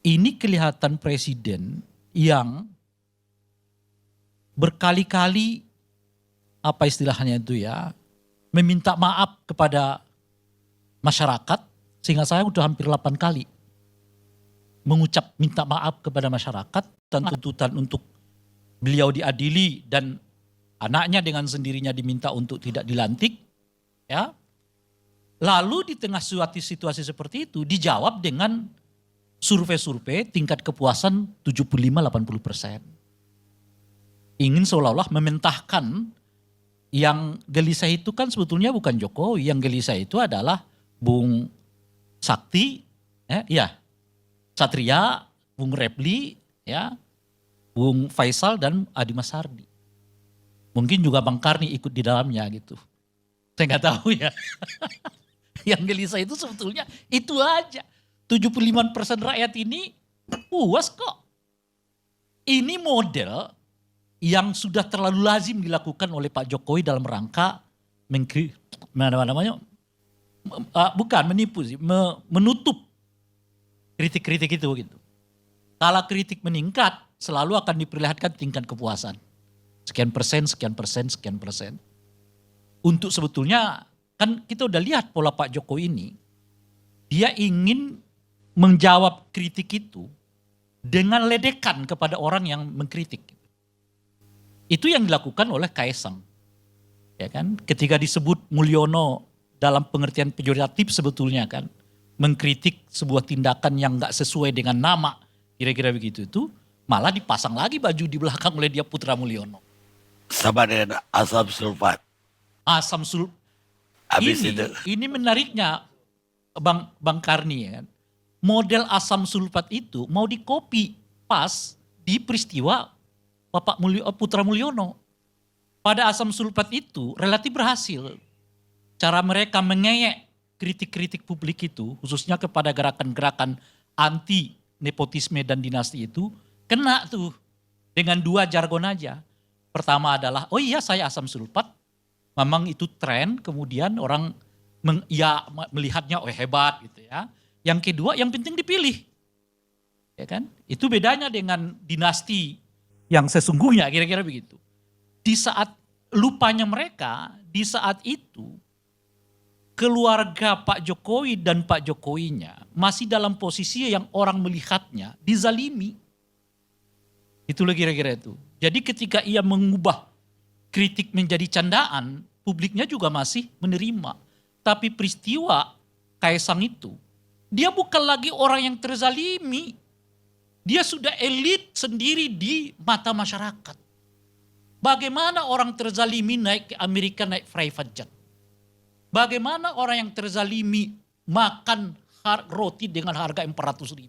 ini kelihatan presiden yang berkali-kali apa istilahnya itu ya, meminta maaf kepada masyarakat, sehingga saya udah hampir 8 kali mengucap minta maaf kepada masyarakat dan tuntutan untuk beliau diadili dan anaknya dengan sendirinya diminta untuk tidak dilantik, ya. Lalu di tengah suatu situasi seperti itu dijawab dengan survei-survei tingkat kepuasan 75-80%. Ingin seolah-olah mementahkan yang gelisah itu kan sebetulnya bukan Jokowi, yang gelisah itu adalah Bung Sakti, Satria, Bung Repli, ya, Bung Faisal dan Adi Masardi. Mungkin juga Bang Karni ikut di dalamnya gitu. Saya nggak tahu ya. Yang gelisah itu sebetulnya itu aja. 75% rakyat ini puas kok. Ini model yang sudah terlalu lazim dilakukan oleh Pak Jokowi dalam rangka menutup kritik-kritik itu gitu. Kalau kritik meningkat selalu akan diperlihatkan tingkat kepuasan. Sekian persen. Untuk sebetulnya kan kita udah lihat pola Pak Jokowi ini, dia ingin menjawab kritik itu dengan ledekan kepada orang yang mengkritik. Itu yang dilakukan oleh Kaisang. Ya kan? Ketika disebut Mulyono dalam pengertian pejoratif sebetulnya kan, mengkritik sebuah tindakan yang gak sesuai dengan nama, kira-kira begitu itu, malah dipasang lagi baju di belakang oleh dia Putra Mulyono. Sama dengan asam sulfat. Asam sulfat. Ini menariknya Bang Karni ya kan. Model asam sulfat itu mau dikopi pas di peristiwa Putra Mulyono. Pada asam sulfat itu relatif berhasil. Cara mereka mengeyek kritik-kritik publik itu, khususnya kepada gerakan-gerakan anti nepotisme dan dinasti itu, kena tuh dengan 2 jargon aja. Pertama adalah, oh iya saya asam sulfat, memang itu tren, kemudian orang melihatnya hebat gitu ya. Yang kedua, yang penting dipilih. Ya kan? Itu bedanya dengan dinasti yang sesungguhnya, kira-kira begitu. Di saat lupanya mereka, di saat itu keluarga Pak Jokowi dan Pak Jokowinya masih dalam posisi yang orang melihatnya dizalimi. Itulah kira-kira itu. Jadi ketika ia mengubah kritik menjadi candaan, publiknya juga masih menerima. Tapi peristiwa Kaisang itu, dia bukan lagi orang yang terzalimi. Dia sudah elit sendiri di mata masyarakat. Bagaimana orang terzalimi naik ke Amerika naik private jet? Bagaimana orang yang terzalimi makan roti dengan harga 400.000?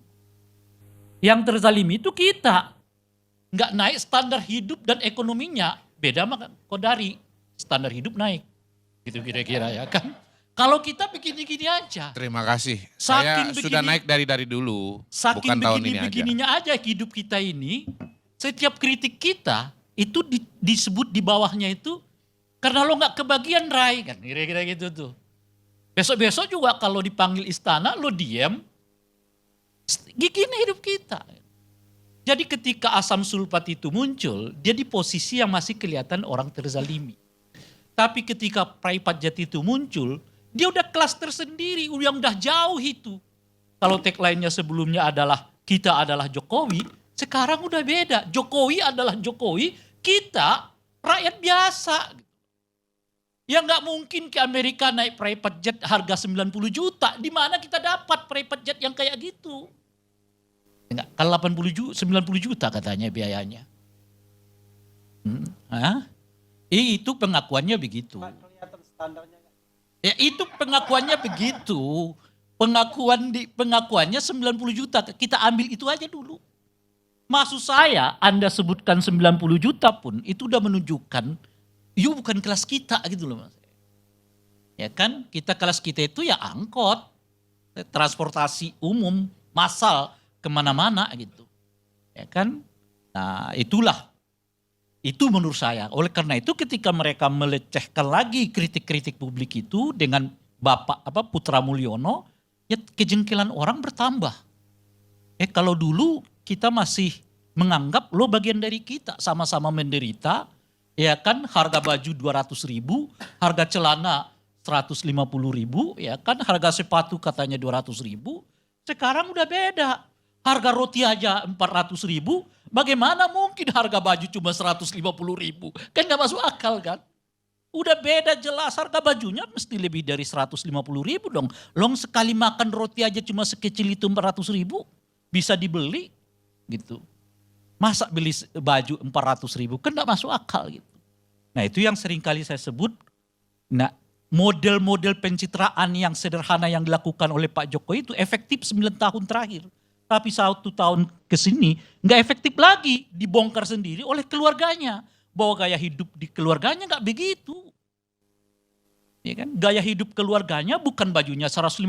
Yang terzalimi itu kita. Nggak naik standar hidup dan ekonominya. Beda sama Kodari, standar hidup naik. Gitu kira-kira ya kan. Kalau kita begini-gini aja. Terima kasih. Saking Saya sudah naik dari dulu, bukan tahun ini aja. Begininya aja hidup kita ini, setiap kritik kita itu disebut di bawahnya itu, karena lo gak kebagian Rai kan, kira-kira gitu tuh. Besok-besok juga kalau dipanggil istana lo diem, gini hidup kita. Jadi ketika asam sulfat itu muncul, dia di posisi yang masih kelihatan orang terzalimi. Tapi ketika private jet itu muncul, dia udah kelas tersendiri, yang udah jauh itu. Kalau tagline-nya sebelumnya adalah kita adalah Jokowi, sekarang udah beda. Jokowi adalah Jokowi, kita rakyat biasa. Ya nggak mungkin ke Amerika naik private jet harga 90 juta. Di mana kita dapat private jet yang kayak gitu? Enggak, kalau 90 juta katanya biayanya. Itu pengakuannya begitu. Ya itu pengakuannya begitu. Pengakuannya 90 juta. Kita ambil itu aja dulu. Maksud saya Anda sebutkan 90 juta pun itu udah menunjukkan you bukan kelas kita gitu loh Mas. Ya kan, kelas kita itu ya angkot, transportasi umum, massal kemana-mana gitu. Ya kan, nah itulah. Itu menurut saya. Oleh karena itu ketika mereka melecehkan lagi kritik-kritik publik itu dengan Putra Mulyono, ya kejengkelan orang bertambah. Kalau dulu kita masih menganggap lo bagian dari kita, sama-sama menderita, ya kan, harga baju 200.000, harga celana 150.000, ya kan, harga sepatu katanya 200.000, sekarang udah beda. Harga roti aja 400.000, bagaimana mungkin harga baju cuma 150.000? Kan gak masuk akal kan? Udah beda jelas, harga bajunya mesti lebih dari 150.000 dong. Long sekali makan roti aja cuma sekecil itu 400.000, bisa dibeli gitu. Masa beli baju 400.000 kan gak masuk akal gitu. Nah itu yang sering kali saya sebut, nah model-model pencitraan yang sederhana yang dilakukan oleh Pak Jokowi itu efektif 9 tahun terakhir. Tapi 1 tahun ke sini gak efektif lagi, dibongkar sendiri oleh keluarganya. Bahwa gaya hidup di keluarganya gak begitu. Ya kan? Gaya hidup keluarganya bukan bajunya 150.000,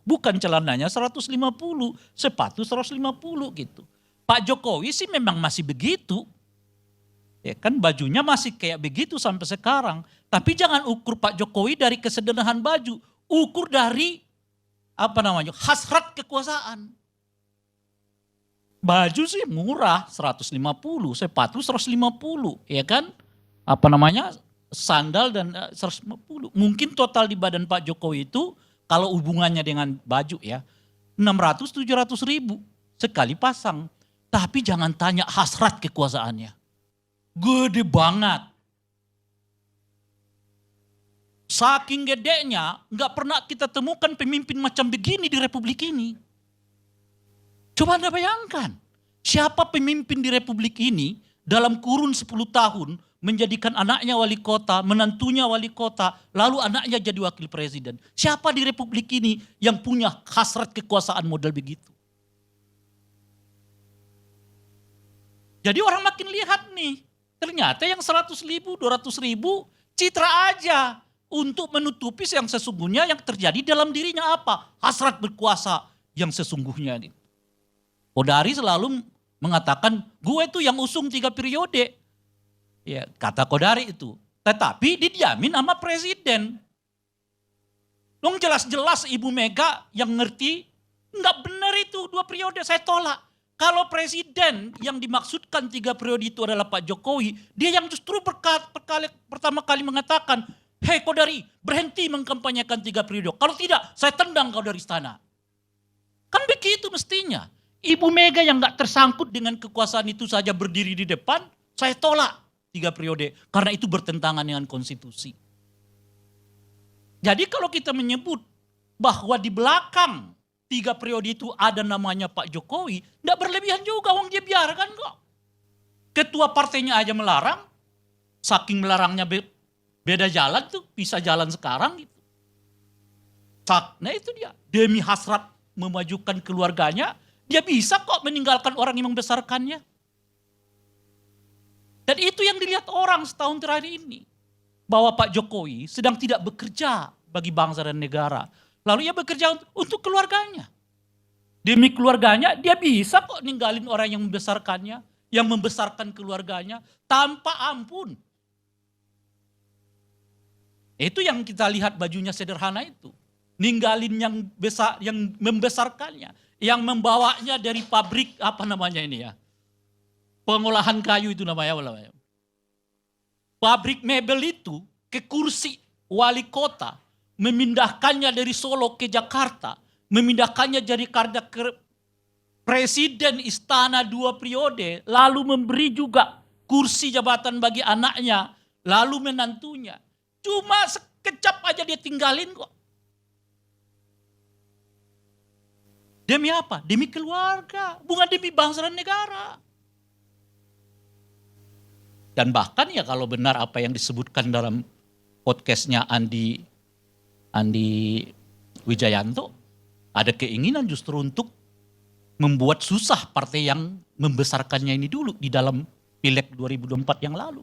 bukan celananya 150, sepatu 150 gitu. Pak Jokowi sih memang masih begitu. Ya kan, bajunya masih kayak begitu sampai sekarang. Tapi jangan ukur Pak Jokowi dari kesederhanaan baju, ukur dari hasrat kekuasaan. Baju sih murah 150, sepatu 150, ya kan? Sandal dan 150. Mungkin total di badan Pak Jokowi itu kalau hubungannya dengan baju ya 600-700 ribu sekali pasang. Tapi jangan tanya hasrat kekuasaannya. Gede banget. Saking gedenya gak pernah kita temukan pemimpin macam begini di Republik ini. Coba Anda bayangkan, siapa pemimpin di Republik ini dalam kurun 10 tahun menjadikan anaknya wali kota, menantunya wali kota, lalu anaknya jadi wakil presiden. Siapa di Republik ini yang punya hasrat kekuasaan model begitu? Jadi orang makin lihat nih, ternyata yang 100.000, 200.000 citra aja untuk menutupi yang sesungguhnya yang terjadi dalam dirinya apa? Hasrat berkuasa yang sesungguhnya nih. Kodari selalu mengatakan, gue itu yang usung 3 periode. Ya, kata Kodari itu. Tetapi didiamin sama presiden. Dong jelas-jelas Ibu Mega yang ngerti, enggak benar itu 2 periode, saya tolak. Kalau presiden yang dimaksudkan 3 periode itu adalah Pak Jokowi, dia yang justru pertama kali mengatakan, hei Kodari, berhenti mengkampanyekan 3 periode. Kalau tidak, saya tendang kau dari istana. Kan begitu mestinya. Ibu Mega yang gak tersangkut dengan kekuasaan itu saja berdiri di depan, saya tolak 3 periode. Karena itu bertentangan dengan konstitusi. Jadi kalau kita menyebut bahwa di belakang 3 periode itu ada namanya Pak Jokowi, gak berlebihan juga, wong dia biarkan kok. Ketua partainya aja melarang, saking melarangnya beda jalan tuh, bisa jalan sekarang gitu. Nah itu dia, demi hasrat memajukan keluarganya, dia bisa kok meninggalkan orang yang membesarkannya. Dan itu yang dilihat orang setahun terakhir ini. Bahwa Pak Jokowi sedang tidak bekerja bagi bangsa dan negara. Lalu ia bekerja untuk keluarganya. Demi keluarganya dia bisa kok ninggalin orang yang membesarkannya. Yang membesarkan keluarganya tanpa ampun. Itu yang kita lihat bajunya sederhana itu. Ninggalin yang membesarkannya. Yang membawanya dari pabrik pengolahan kayu itu namanya. Pabrik mebel itu ke kursi wali kota, memindahkannya dari Solo ke Jakarta, memindahkannya jadi karya presiden istana 2 periode, lalu memberi juga kursi jabatan bagi anaknya, lalu menantunya. Cuma sekejap aja dia tinggalin kok. Demi apa? Demi keluarga, bukan demi bangsa dan negara. Dan bahkan ya kalau benar apa yang disebutkan dalam podcastnya Andi Wijayanto, ada keinginan justru untuk membuat susah partai yang membesarkannya ini dulu di dalam Pileg 2024 yang lalu.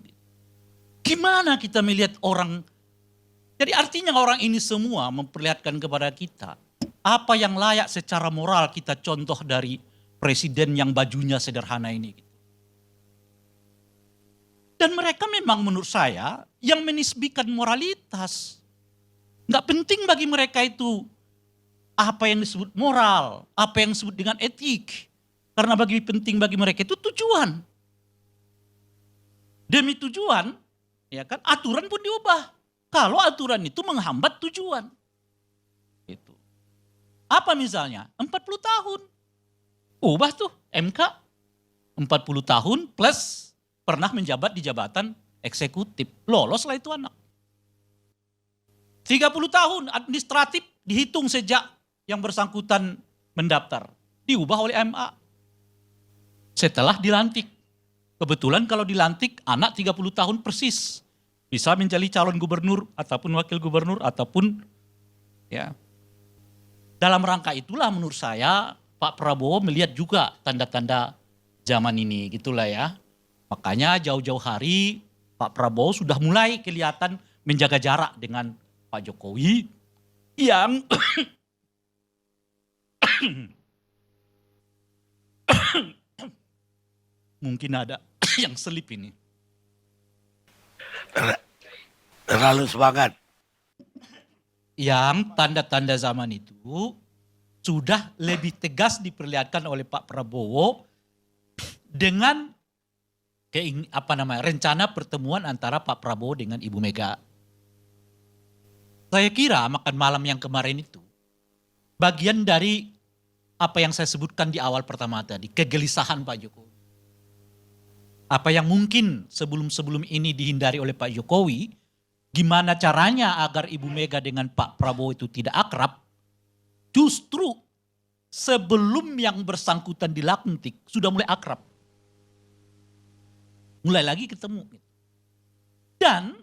Gimana kita melihat orang, jadi artinya orang ini semua memperlihatkan kepada kita, apa yang layak secara moral kita contoh dari presiden yang bajunya sederhana ini. Dan mereka memang menurut saya yang menisbikan moralitas. Nggak penting bagi mereka itu apa yang disebut moral, apa yang disebut dengan etik. Karena penting bagi mereka itu tujuan. Demi tujuan, ya kan, aturan pun diubah. Kalau aturan itu menghambat tujuan. Itu. Apa misalnya? 40 tahun. Ubah tuh MK. 40 tahun plus pernah menjabat di jabatan eksekutif. Loloslah itu anak. 30 tahun administratif dihitung sejak yang bersangkutan mendaftar. Diubah oleh MA. Setelah dilantik. Kebetulan kalau dilantik anak 30 tahun persis. Bisa menjadi calon gubernur ataupun wakil gubernur ataupun ya. Dalam rangka itulah menurut saya Pak Prabowo melihat juga tanda-tanda zaman ini gitulah ya. Makanya jauh-jauh hari Pak Prabowo sudah mulai kelihatan menjaga jarak dengan Pak Jokowi yang mungkin ada yang selip ini. Terlalu semangat. Yang tanda-tanda zaman itu sudah lebih tegas diperlihatkan oleh Pak Prabowo dengan rencana pertemuan antara Pak Prabowo dengan Ibu Mega. Saya kira makan malam yang kemarin itu bagian dari apa yang saya sebutkan di awal pertama tadi, kegelisahan Pak Jokowi. Apa yang mungkin sebelum-sebelum ini dihindari oleh Pak Jokowi, gimana caranya agar Ibu Mega dengan Pak Prabowo itu tidak akrab, justru sebelum yang bersangkutan dilantik sudah mulai akrab. Mulai lagi ketemu. Dan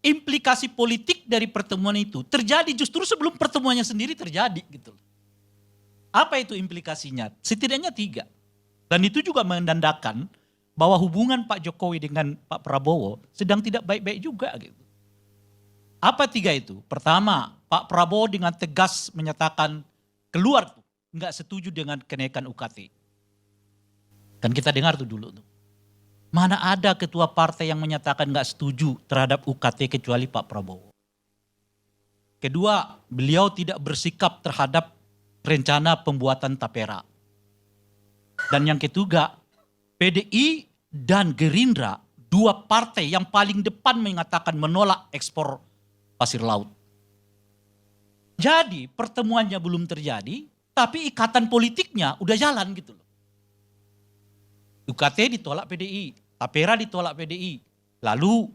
implikasi politik dari pertemuan itu terjadi justru sebelum pertemuannya sendiri terjadi gitu. Apa itu implikasinya? Setidaknya 3. Dan itu juga menandakan bahwa hubungan Pak Jokowi dengan Pak Prabowo sedang tidak baik-baik juga gitu. Apa 3 itu? Pertama, Pak Prabowo dengan tegas menyatakan keluar tuh, nggak setuju dengan kenaikan UKT. Kan kita dengar tuh dulu tuh. Mana ada ketua partai yang menyatakan nggak setuju terhadap UKT kecuali Pak Prabowo. Kedua, beliau tidak bersikap terhadap rencana pembuatan tapera. Dan yang ketiga, PDI dan Gerindra, 2 partai yang paling depan mengatakan menolak ekspor pasir laut. Jadi pertemuannya belum terjadi, tapi ikatan politiknya udah jalan gitu loh. UKT ditolak PDI, tapera ditolak PDI, lalu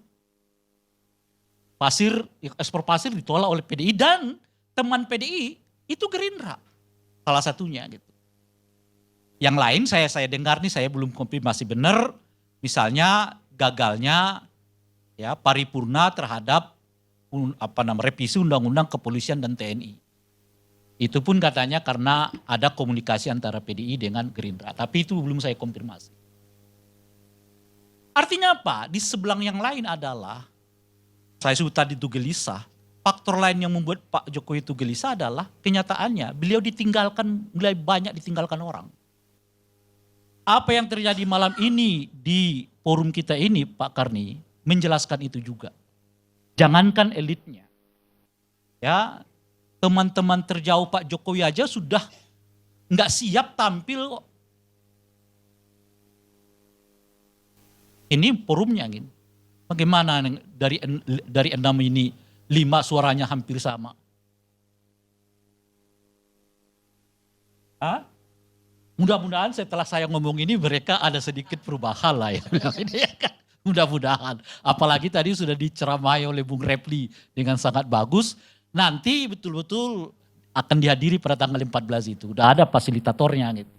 ekspor pasir ditolak oleh PDI dan teman PDI itu Gerindra, salah satunya gitu. Yang lain saya dengar nih, saya belum konfirmasi benar, misalnya gagalnya ya paripurna terhadap revisi undang-undang kepolisian dan TNI. Itu pun katanya karena ada komunikasi antara PDI dengan Gerindra, tapi itu belum saya konfirmasi. Artinya apa? Di sebelah yang lain adalah, saya sebut tadi itu gelisah, faktor lain yang membuat Pak Jokowi itu gelisah adalah kenyataannya beliau mulai banyak ditinggalkan orang. Apa yang terjadi malam ini di forum kita ini Pak Karni menjelaskan itu juga. Jangankan elitnya. Ya, teman-teman terjauh Pak Jokowi aja sudah nggak siap tampil. Ini forumnya gitu. Bagaimana dari 6 ini 5 suaranya hampir sama. Hah? Mudah-mudahan setelah saya ngomong ini mereka ada sedikit perubahan lah ya. Mudah-mudahan. Apalagi tadi sudah diceramai oleh Bung Repli dengan sangat bagus. Nanti betul-betul akan dihadiri pada tanggal 14 itu. Udah ada fasilitatornya gitu.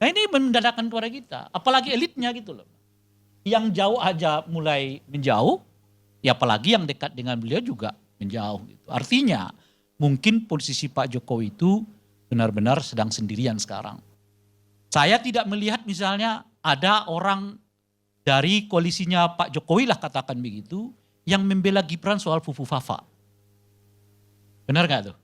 Nah ini mendadakan kepada kita. Apalagi elitnya gitu loh. Yang jauh aja mulai menjauh. Ya apalagi yang dekat dengan beliau juga menjauh gitu. Artinya mungkin posisi Pak Jokowi itu benar-benar sedang sendirian sekarang. Saya tidak melihat misalnya ada orang dari koalisinya Pak Jokowi lah katakan begitu, yang membela Gibran soal Fufu Fafa. Benar gak tuh?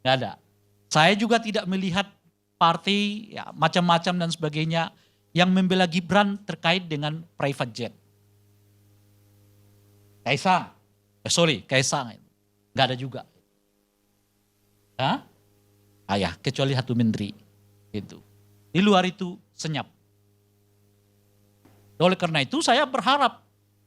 Gak ada. Saya juga tidak melihat partai ya, macam-macam dan sebagainya yang membela Gibran terkait dengan private jet. Kaisang. Gak ada juga. Hah? Ya, kecuali satu menteri. Itu. Di luar itu senyap. Oleh karena itu saya berharap,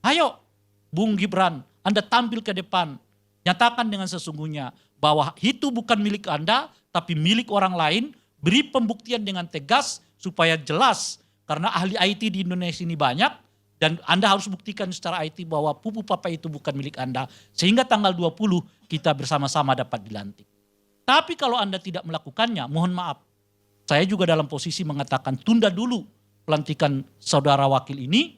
ayo Bung Gibran, Anda tampil ke depan. Nyatakan dengan sesungguhnya bahwa itu bukan milik Anda, tapi milik orang lain. Beri pembuktian dengan tegas supaya jelas. Karena ahli IT di Indonesia ini banyak. Dan Anda harus buktikan secara IT bahwa Pupu Papa itu bukan milik Anda. Sehingga tanggal 20 kita bersama-sama dapat dilantik. Tapi kalau Anda tidak melakukannya, mohon maaf. Saya juga dalam posisi mengatakan tunda dulu pelantikan saudara wakil ini.